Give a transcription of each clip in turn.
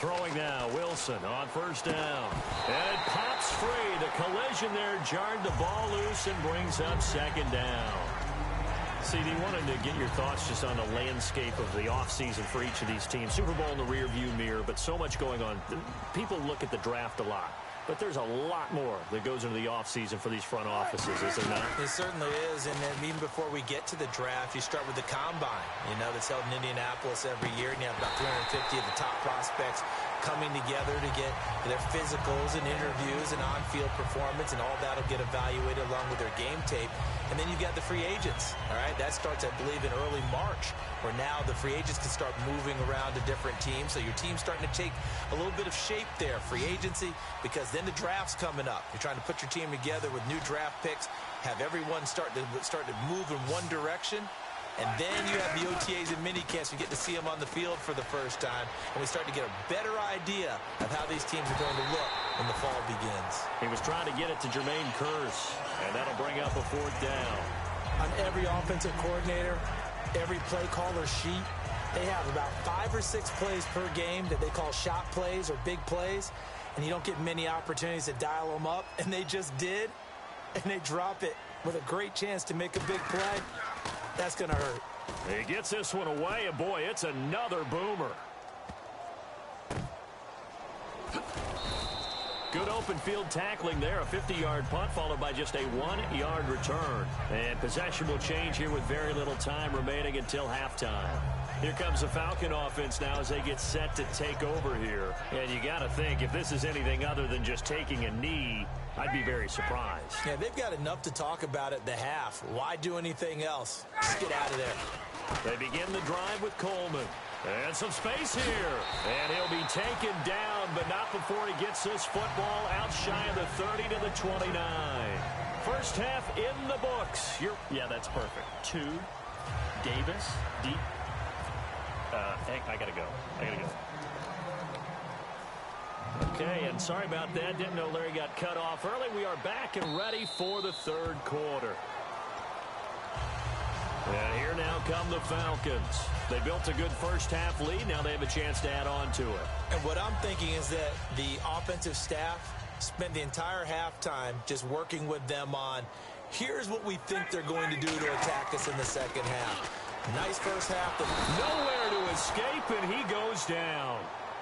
Throwing now, Wilson on first down. And it pops free. The collision there jarred the ball loose and brings up second down. CD, wanted to get your thoughts just on the landscape of the offseason for each of these teams. Super Bowl in the rearview mirror, but so much going on. People look at the draft a lot. But there's a lot more that goes into the offseason for these front offices, is there not? It certainly is. And then even before we get to the draft, you start with the combine, that's held in Indianapolis every year. And you have about 350 of the top prospects coming together to get their physicals and interviews and on-field performance, and all that will get evaluated along with their game tape. And then you've got the free agents, all right? That starts, I believe, in early March, where now the free agents can start moving around to different teams. So your team's starting to take a little bit of shape there, free agency, because then the draft's coming up. You're trying to put your team together with new draft picks, have everyone start to move in one direction. And then you have the OTAs and minicamps. You get to see them on the field for the first time. And we start to get a better idea of how these teams are going to look when the fall begins. He was trying to get it to Jermaine Kearse, and that'll bring up a fourth down. On every offensive coordinator, every play caller sheet, they have about 5 or 6 plays per game that they call shot plays or big plays. And you don't get many opportunities to dial them up. And they just did. And they drop it with a great chance to make a big play. That's going to hurt. He gets this one away, and boy, it's another boomer. Good open field tackling there. A 50-yard punt followed by just a 1-yard return. And possession will change here with very little time remaining until halftime. Here comes the Falcon offense now as they get set to take over here. And you got to think, if this is anything other than just taking a knee, I'd be very surprised. Yeah, they've got enough to talk about at the half. Why do anything else? Just get out of there. They begin the drive with Coleman. And some space here. And he'll be taken down, but not before he gets this football out shy of the 30 to the 29. First half in the books. Yeah, that's perfect. 2, Davis, deep. I got to go. Okay, and sorry about that. Didn't know Larry got cut off early. We are back and ready for the third quarter. And here now come the Falcons. They built a good first half lead. Now they have a chance to add on to it. And what I'm thinking is that the offensive staff spent the entire halftime just working with them on, here's what we think they're going to do to attack us in the second half. Nice first half. Nowhere to escape, and he goes down.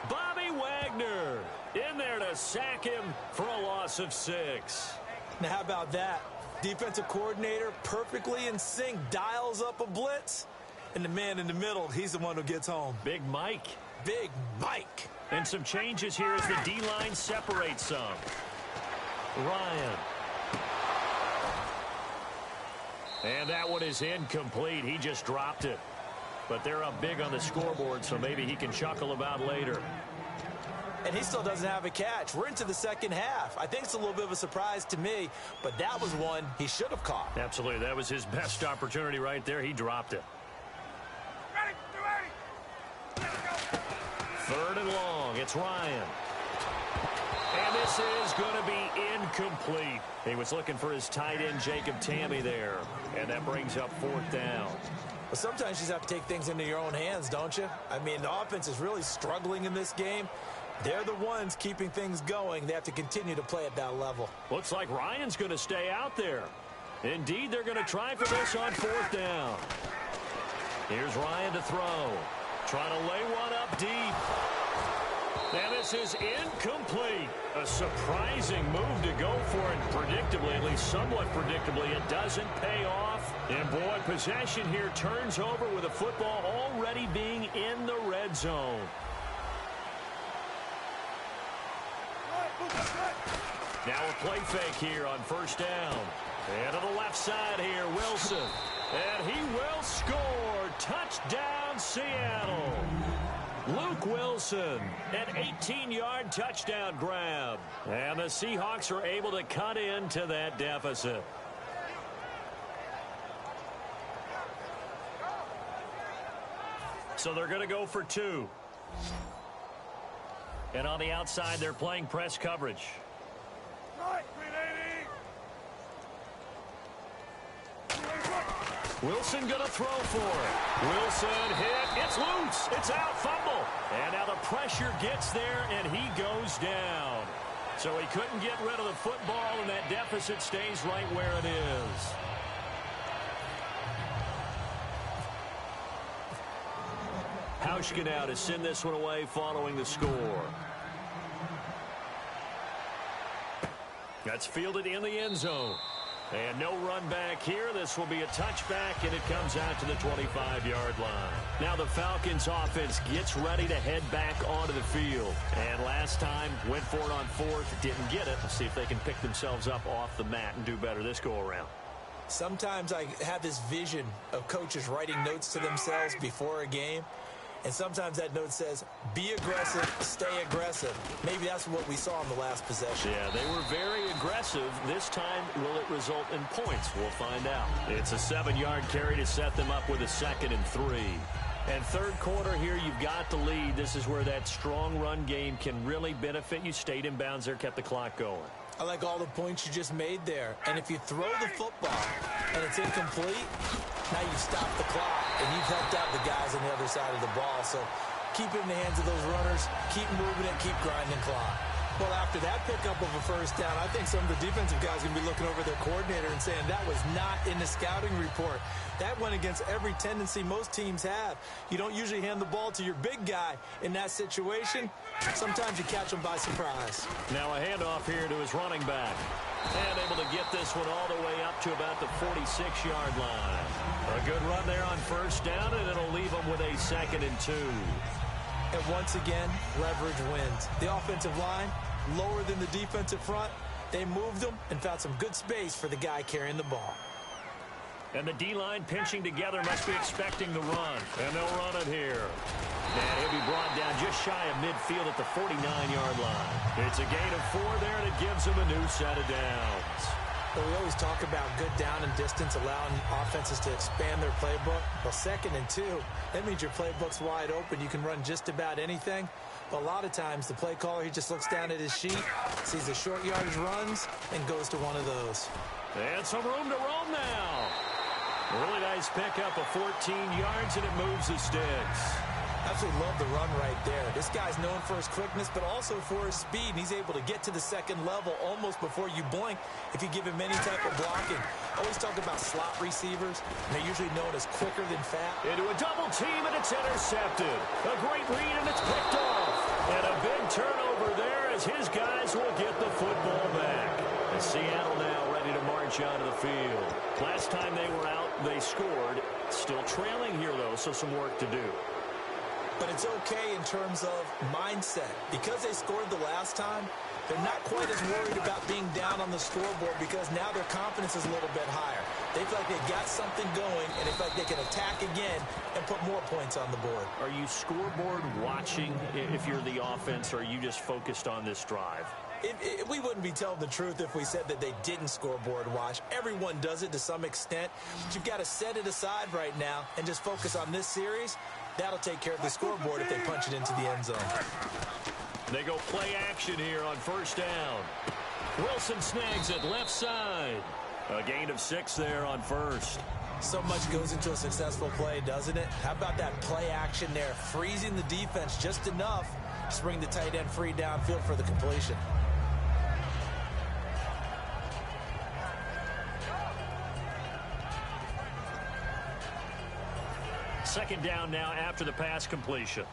Bobby Wagner in there to sack him for a loss of 6. Now, how about that? Defensive coordinator perfectly in sync, dials up a blitz, and the man in the middle, he's the one who gets home. Big Mike. Big Mike. And some changes here as the D-line separates some. Ryan. And that one is incomplete. He just dropped it. But they're up big on the scoreboard, so maybe he can chuckle about later. And he still doesn't have a catch. We're into the second half. I think it's a little bit of a surprise to me, but that was one he should have caught. Absolutely. That was his best opportunity right there. He dropped it. Third and long. It's Ryan. And this is going to be incomplete. He was looking for his tight end, Jacob Tamme, there. And that brings up fourth down. Well, sometimes you just have to take things into your own hands, don't you? I mean, the offense is really struggling in this game. They're the ones keeping things going. They have to continue to play at that level. Looks like Ryan's going to stay out there. Indeed, they're going to try for this on fourth down. Here's Ryan to throw. Trying to lay one up deep. And this is incomplete. A surprising move to go for it. Predictably, at least somewhat predictably, it doesn't pay off. And boy, possession here turns over with a football already being in the red zone. Now a play fake here on first down. And to the left side here, Wilson. And he will score. Touchdown, Seattle. Luke Wilson, an 18-yard touchdown grab. And the Seahawks are able to cut into that deficit. So they're going to go for 2. And on the outside, they're playing press coverage. Wilson going to throw for it. Wilson hit. It's loose. It's out. Fumble. And now the pressure gets there, and he goes down. So he couldn't get rid of the football, and that deficit stays right where it is. Hauschka now to send this one away following the score. That's fielded in the end zone. And no run back here. This will be a touchback, and it comes out to the 25-yard line. Now the Falcons offense gets ready to head back onto the field. And last time, went for it on fourth, didn't get it. Let's see if they can pick themselves up off the mat and do better this go-around. Sometimes I have this vision of coaches writing notes to themselves before a game. And sometimes that note says, be aggressive, stay aggressive. Maybe that's what we saw in the last possession. Yeah, they were very aggressive. This time, will it result in points? We'll find out. It's a 7-yard carry to set them up with a 2nd and 3. And third quarter here, you've got the lead. This is where that strong run game can really benefit you. Stayed in bounds there, kept the clock going. I like all the points you just made there. And if you throw the football and it's incomplete, now you stop the clock, and you've helped out the guys on the other side of the ball. So keep it in the hands of those runners, keep moving it, keep grinding clock. Well, after that pickup of a first down, I think some of the defensive guys are going to be looking over their coordinator and saying that was not in the scouting report. That went against every tendency most teams have. You don't usually hand the ball to your big guy in that situation. Sometimes you catch them by surprise. Now a handoff here to his running back. And able to get this one all the way up to about the 46-yard line. A good run there on first down, and it'll leave them with a 2nd and 2. And once again, leverage wins. The offensive line, lower than the defensive front. They moved them and found some good space for the guy carrying the ball. And the D-line pinching together must be expecting the run. And they'll run it here. And he'll be brought down just shy of midfield at the 49-yard line. It's a gain of 4 there, and it gives them a new set of downs. Well, we always talk about good down and distance, allowing offenses to expand their playbook. Well, 2nd and 2, that means your playbook's wide open. You can run just about anything. But a lot of times, the play caller, he just looks down at his sheet, sees the short yardage runs, and goes to one of those. And some room to roam now. Really nice pickup of 14 yards, and it moves the sticks. Absolutely love the run right there. This guy's known for his quickness, but also for his speed. He's able to get to the 2nd level almost before you blink if you give him any type of blocking. I always talk about slot receivers, and they're usually known as quicker than fat. Into a double team, and it's intercepted. A great read, and it's picked off. And a big turnover there as his guys will get the football back. And Seattle now ready to march onto the field. Last time they were out, they scored. Still trailing here, though, so some work to do. But it's okay in terms of mindset. Because they scored the last time, they're not quite as worried about being down on the scoreboard because now their confidence is a little bit higher. They feel like they've got something going, and they feel like they can attack again and put more points on the board. Are you scoreboard watching if you're the offense, or are you just focused on this drive? We wouldn't be telling the truth if we said that they didn't scoreboard watch. Everyone does it to some extent. But you've got to set it aside right now and just focus on this series. That'll take care of the scoreboard if they punch it into the end zone. They go play action here on first down. Wilson snags it left side. A gain of 6 there on first. So much goes into a successful play, doesn't it? How about that play action there? Freezing the defense just enough to bring the tight end free downfield for the completion. Second down now after the pass completion.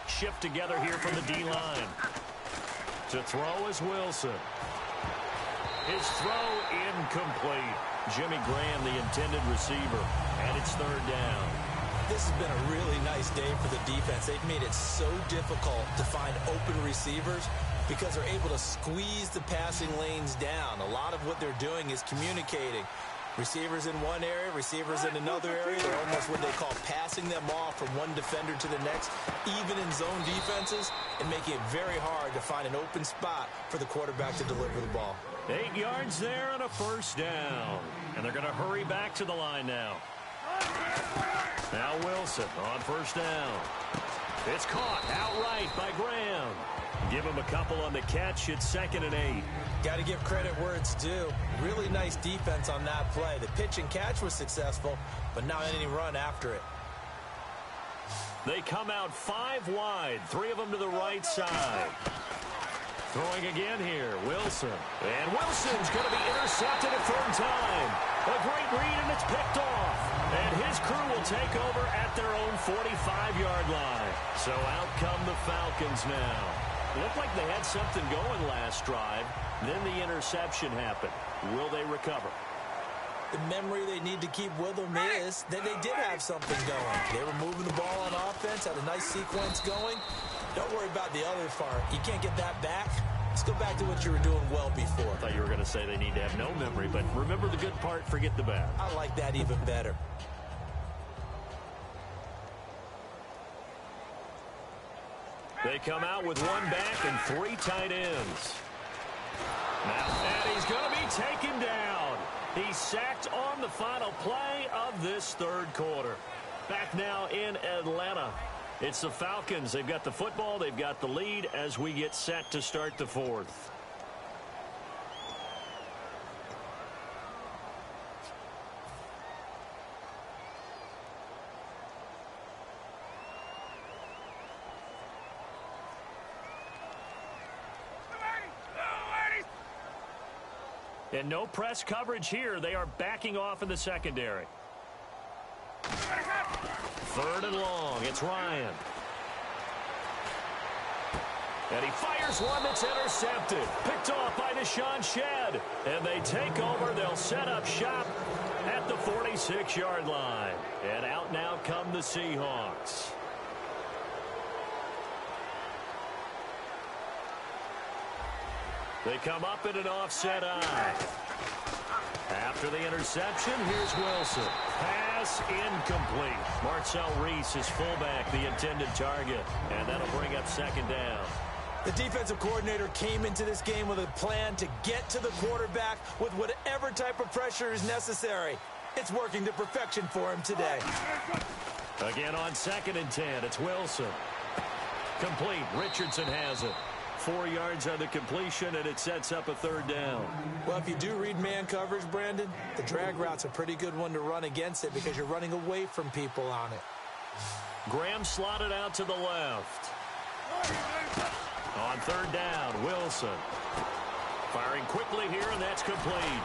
Shift together here from the D-line. To throw is Wilson. His throw incomplete. Jimmy Graham, the intended receiver, and it's third down. This has been a really nice day for the defense. They've made it so difficult to find open receivers because they're able to squeeze the passing lanes down. A lot of what they're doing is communicating. Receivers in one area, receivers in another area. They're almost what they call passing them off from one defender to the next, even in zone defenses, and making it very hard to find an open spot for the quarterback to deliver the ball. 8 yards there and a first down. And they're going to hurry back to the line now. Now Wilson on first down. It's caught outright by Graham. Give him a couple on the catch. It's 2nd and 8. Got to give credit where it's due. Really nice defense on that play. The pitch and catch was successful, but not any run after it. They come out 5 wide, 3 of them to the right side. Throwing again here, Wilson. And Wilson's going to be intercepted a 3rd time. A great read, and it's picked off. And his crew will take over at their own 45-yard line. So out come the Falcons now. Looked like they had something going last drive. Then the interception happened. Will they recover? The memory they need to keep with them is that they did have something going. They were moving the ball on offense, had a nice sequence going. Don't worry about the other part. You can't get that back. Let's go back to what you were doing well before. I thought you were going to say they need to have no memory, but remember the good part, forget the bad. I like that even better. They come out with 1 back and 3 tight ends. Now, and he's going to be taken down. He's sacked on the final play of this 3rd quarter. Back now in Atlanta. It's the Falcons. They've got the football. They've got the lead as we get set to start the 4th. And no press coverage here. They are backing off in the secondary. 3rd and long. It's Ryan. And he fires one that's intercepted. Picked off by Deshaun Shedd. And they take over. They'll set up shop at the 46-yard line. And out now come the Seahawks. They come up in an offset eye. After the interception, here's Wilson. Pass incomplete. Marcel Reese, his fullback, the intended target. And that'll bring up 2nd down. The defensive coordinator came into this game with a plan to get to the quarterback with whatever type of pressure is necessary. It's working to perfection for him today. Again on 2nd and 10, it's Wilson. Complete. Richardson has it. 4 yards on the completion, and it sets up a 3rd down. Well, if you do read man coverage, Brandon, the drag route's a pretty good one to run against it because you're running away from people on it. Graham slotted out to the left. On 3rd down, Wilson. Firing quickly here, and that's complete.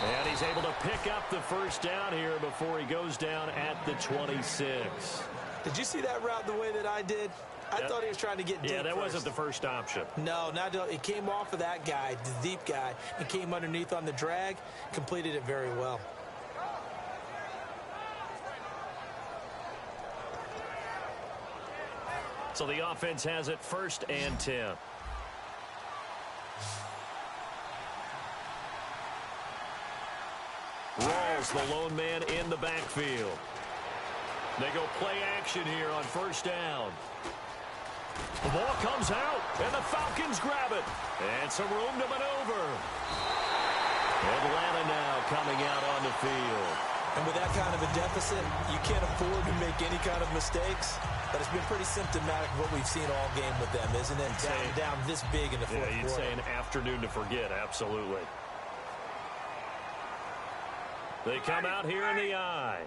And he's able to pick up the 1st down here before he goes down at the 26. Did you see that route the way that I did? I thought he was trying to get deep. Yeah, that first. wasn't the first option. No, it came off of that guy, the deep guy, and came underneath on the drag, completed it very well. So the offense has it 1st and 10. Rawls, the lone man in the backfield. They go play action here on 1st down. The ball comes out, and the Falcons grab it. And some room to maneuver. Atlanta now coming out on the field. And with that kind of a deficit, you can't afford to make any kind of mistakes. But it's been pretty symptomatic of what we've seen all game with them, isn't it? Down this big in the 4th quarter. Yeah, you'd say an afternoon to forget, absolutely. They come out here in the eye.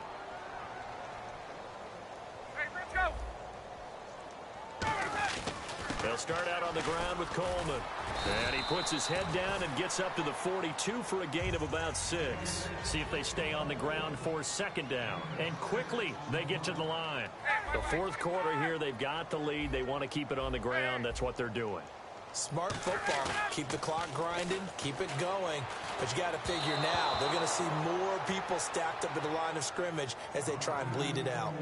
They'll start out on the ground with Coleman. And he puts his head down and gets up to the 42 for a gain of about 6. See if they stay on the ground for 2nd down. And quickly, they get to the line. The 4th quarter here, they've got the lead. They want to keep it on the ground. That's what they're doing. Smart football. Keep the clock grinding. Keep it going. But you got to figure now, they're going to see more people stacked up at the line of scrimmage as they try and bleed it out.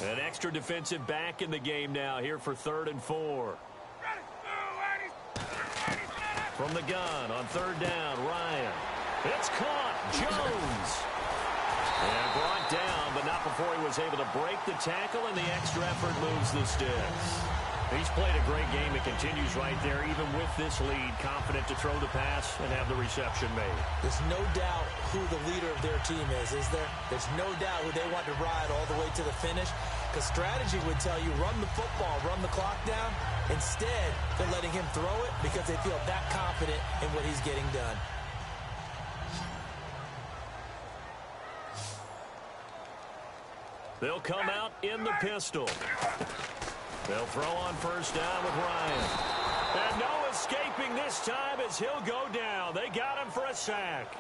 An extra defensive back in the game now here for 3rd and 4. From the gun on 3rd down, Ryan. It's caught. Jones. And brought down, but not before he was able to break the tackle, and the extra effort moves the sticks. He's played a great game and continues right there, even with this lead, confident to throw the pass and have the reception made. There's no doubt who the leader of their team is there? There's no doubt who they want to ride all the way to the finish, because strategy would tell you run the football, run the clock down. Instead, they're letting him throw it because they feel that confident in what he's getting done. They'll come out in the pistol. They'll throw on first down with Ryan. And no escaping this time as he'll go down. They got him for a sack.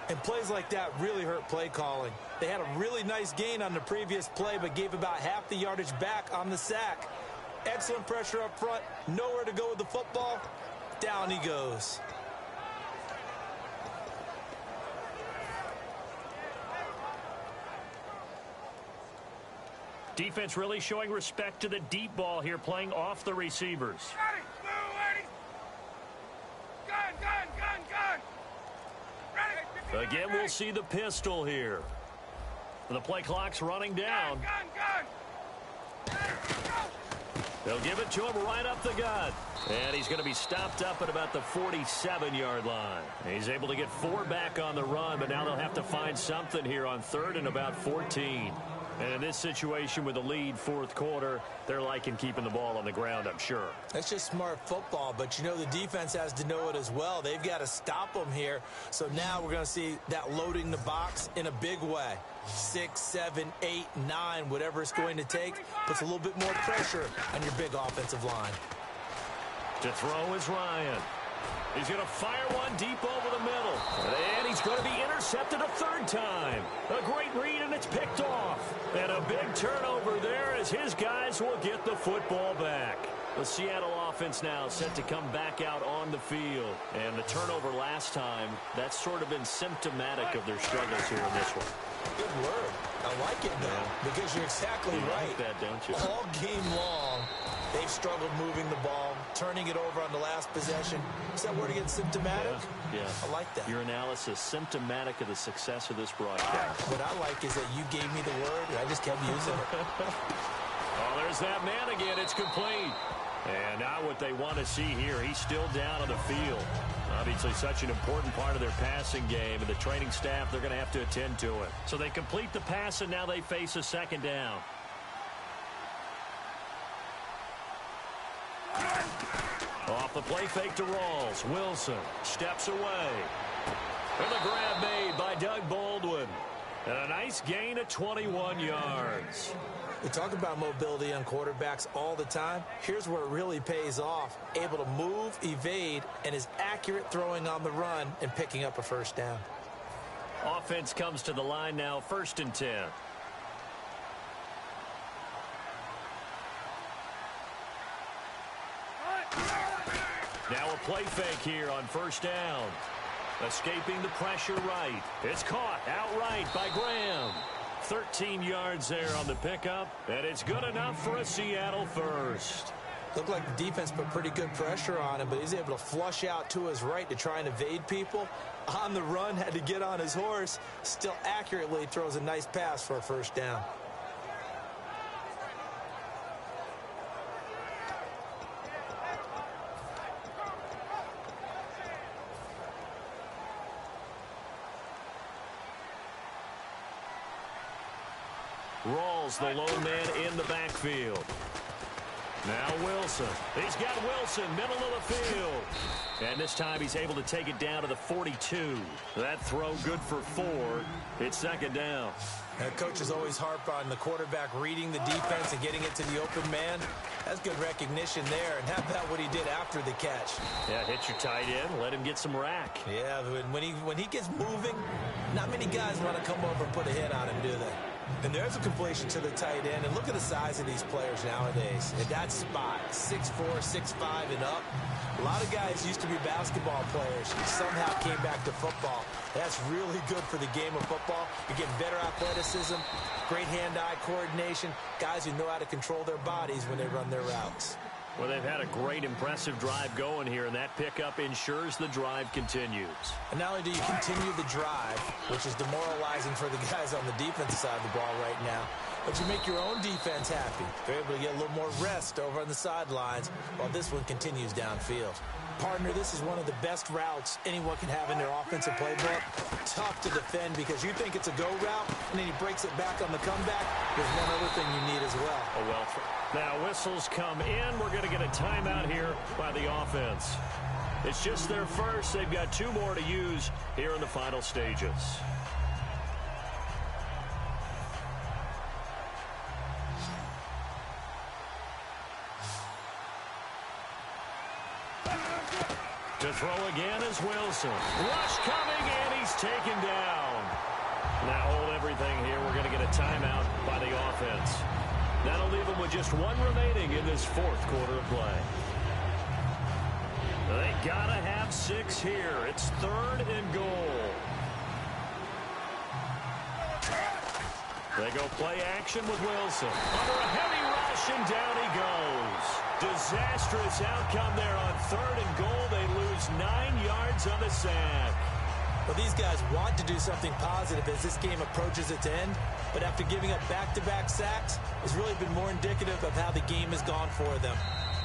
And plays like that really hurt play calling. They had a really nice gain on the previous play, but gave about half the yardage back on the sack. Excellent pressure up front. Nowhere to go with the football. Down he goes. Defense really showing respect to the deep ball here, playing off the receivers. Again, we'll see the pistol here. The play clock's running down. They'll give it to him right up the gut. And he's going to be stopped up at about the 47-yard line. He's able to get 4 back on the run, but now they'll have to find something here on 3rd and about 14. And in this situation with the lead, 4th quarter, they're liking keeping the ball on the ground, I'm sure. That's just smart football, but you know the defense has to know it as well. They've got to stop them here. So now we're going to see that loading the box in a big way. 6, 7, 8, 9, whatever it's going to take, puts a little bit more pressure on your big offensive line. To throw is Ryan. He's going to fire one deep over the middle. And he's going to be intercepted a 3rd time. A great read, and it's picked off. And a big turnover there as his guys will get the football back. The Seattle offense now set to come back out on the field. And the turnover last time, that's sort of been symptomatic of their struggles here in this one. Good word. I like it, though, because you're exactly right. Like that, don't you? All game long, they've struggled moving the ball, turning it over on the last possession. Is that word again, symptomatic? Yeah. I like that. Your analysis, symptomatic of the success of this broadcast. What I like is that you gave me the word, and I just kept using it. Oh, there's that man again. It's complete. And now what they want to see here, he's still down on the field. Obviously such an important part of their passing game, and the training staff, they're going to have to attend to it. So they complete the pass, and now they face a 2nd down. Off the play fake to Rawls. Wilson steps away. And the grab made by Doug Baldwin. And a nice gain of 21 yards. We talk about mobility on quarterbacks all the time. Here's where it really pays off. Able to move, evade, and is accurate throwing on the run and picking up a 1st down. Offense comes to the line now, 1st and 10. Now a play fake here on 1st down. Escaping the pressure right. It's caught outright by Graham. 13 yards there on the pickup, and it's good enough for a Seattle 1st. Looked like the defense put pretty good pressure on him, but he's able to flush out to his right to try and evade people. On the run, had to get on his horse. Still accurately throws a nice pass for a 1st down. Rawls, the lone man in the backfield. Now Wilson. He's got Wilson, middle of the field. And this time he's able to take it down to the 42. That throw good for 4. It's 2nd down. Coaches always harp on the quarterback reading the defense and getting it to the open man. That's good recognition there. And how about what he did after the catch? Yeah, hit your tight end, let him get some rack. Yeah, when he gets moving, not many guys want to come over and put a hit on him, do they? And there's a completion to the tight end. And look at the size of these players nowadays. At that spot, 6'4", 6'5", and up. A lot of guys used to be basketball players. Somehow came back to football. That's really good for the game of football. You're getting better athleticism, great hand-eye coordination, guys who know how to control their bodies when they run their routes. Well, they've had a great, impressive drive going here, and that pickup ensures the drive continues. And not only do you continue the drive, which is demoralizing for the guys on the defensive side of the ball right now, but you make your own defense happy. They're able to get a little more rest over on the sidelines while this one continues downfield. Partner, this is one of the best routes anyone can have in their offensive playbook. Tough to defend because you think it's a go route, and then he breaks it back on the comeback. There's one other thing you need as well. Oh, well. Now, whistles come in. We're going to get a timeout here by the offense. It's just their first. They've got 2 more to use here in the final stages. To throw again is Wilson. Rush coming, and he's taken down. Now hold everything here. We're going to get a timeout by the offense. That'll leave them with just 1 remaining in this 4th quarter of play. They got to have 6 here. It's 3rd and goal. They go play action with Wilson. Under a heavy rush, and down he goes. Disastrous outcome there on 3rd and goal. They lose 9 yards on the sack. Well, these guys want to do something positive as this game approaches its end, but after giving up back-to-back sacks, it's really been more indicative of how the game has gone for them.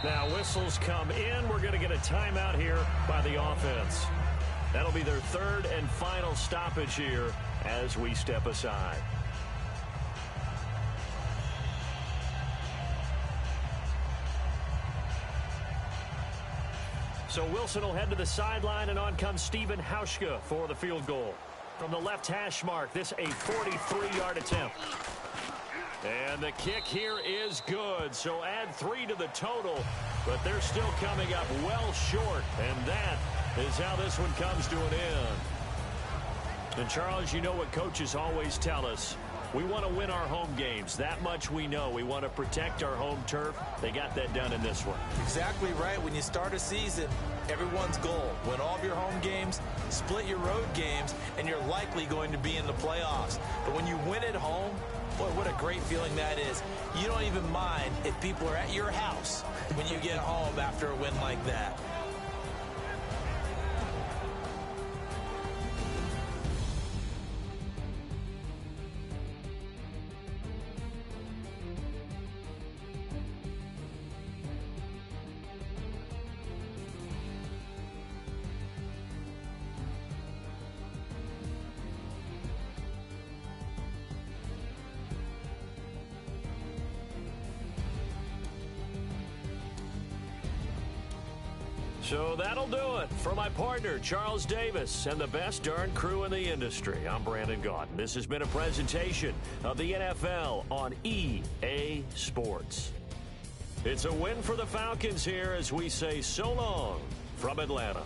Now whistles come in. We're going to get a timeout here by the offense. That'll be their 3rd and final stoppage here as we step aside. So Wilson will head to the sideline, and on comes Steven Hauschka for the field goal. From the left hash mark, this a 43-yard attempt. And the kick here is good, so add 3 to the total, but they're still coming up well short, and that is how this one comes to an end. And Charles, you know what coaches always tell us. We want to win our home games. That much we know. We want to protect our home turf. They got that done in this one. Exactly right. When you start a season, everyone's goal: win all of your home games, split your road games, and you're likely going to be in the playoffs. But when you win at home, boy, what a great feeling that is. You don't even mind if people are at your house when you get home after a win like that. So that'll do it. For my partner, Charles Davis, and the best darn crew in the industry, I'm Brandon Gaudin. This has been a presentation of the NFL on EA Sports. It's a win for the Falcons here as we say so long from Atlanta.